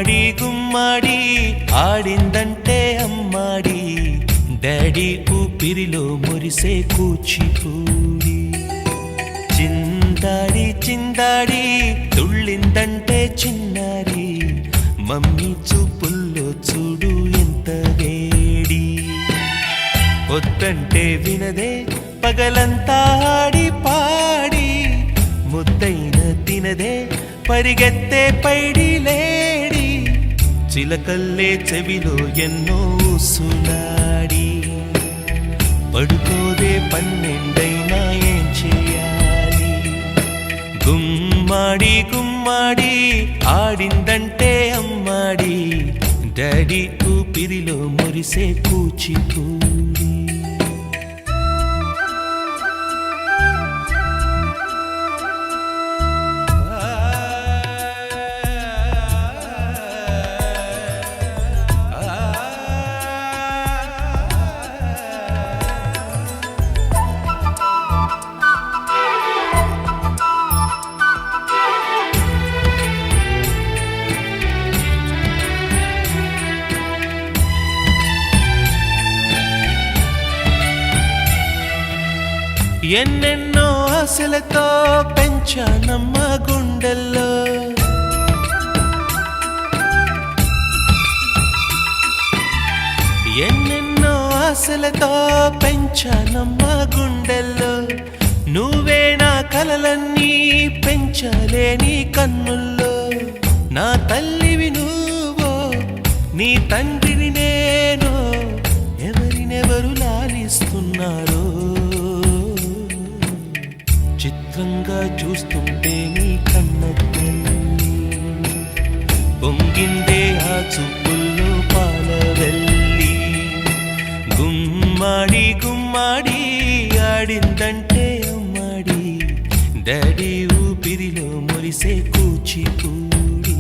గుమ్మాడి గుమ్మాడి ఆడిందంటే అమ్మాడి డాడీ ఊపిరిలో మురిసే కూచిపూడి చిందాడి చిందాడి తుళ్ళిందంటే చిన్నారి మమ్మీ చూపుల్లో చూడు ఎంత వేడి వద్దంటే వినదే పగలంతా ఆడి పాడి ముద్దైన తినదే పరిగెత్తే పైడి లేడి చిలకల్లే చెవిలో ఎన్నో సులాడి పడుకోదే పన్నెండైనా ఏం చేయాలి గుమ్మాడి గుమ్మాడి ఆడిందంటే అమ్మాడి డాడీ ఊపిరిలో మురిసే కూచిపూడి ఎన్నెన్నో ఆశలతో పెంచానమ్మ గుండెల్లో ఎన్నెన్నో ఆశలతో పెంచానమ్మ గుండెల్లో నువ్వే నా కలలన్నీ పెంచాలే నీ కన్నుల్లో నా తల్లివి నువ్వో నీ తండ్రిని నేను ఎవరినెవరు లాలిస్తున్నారో చిత్రంగా చూస్తుంటే నీ కన్నట్టు పొంగిందే ఆ చూపుల్లో పాలవెల్లి గుమ్మాడి గుమ్మాడి ఆడిందంటే అమ్మాడి డాడీ ఊపిరిలో మురిసే కూచిపూడి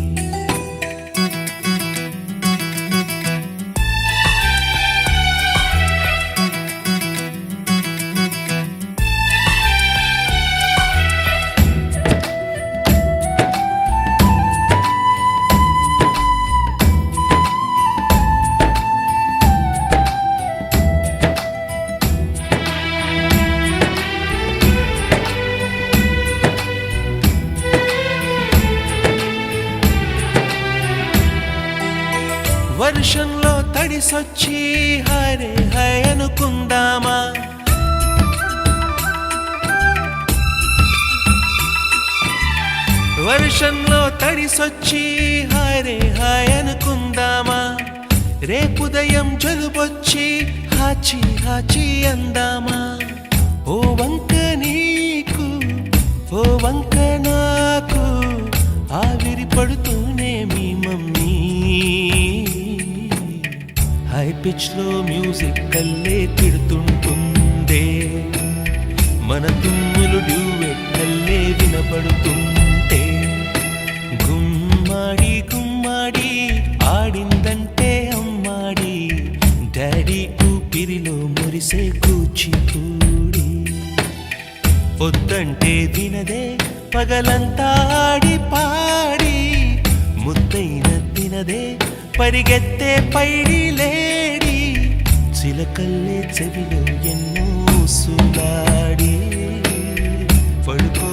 వర్షంలో తడిసొచ్చి హరే హై అనుకుందామా వర్షంలో తడిసొచ్చి హరే హై అనుకుందామా రేపుదయం జలుబొచ్చి హాచి హాచి అందామా ఓ వంక నీకు ఓ వంక నాకు ఆవిరి పడుతూనే మీ మమ్మీ హై పిచ్ లో మ్యూజిక్ కల్లే తిడుతుంటుందే మన తుమ్ములు డ్యూయెట్ కల్లే వినపడుతుంటే గుమ్మాడి గుమ్మాడి ఆడిందంటే అమ్మాడి డాడీ ఊపిరిలో మురిసే కూచిపూడి వద్దంటే వినదే పగలంతా ఆడి పాడి ముద్దైన తినదే పరిగెత్తే పైడి లేడి చిలకల్లే చెవిలో ఎన్నో సులాడి పడుకో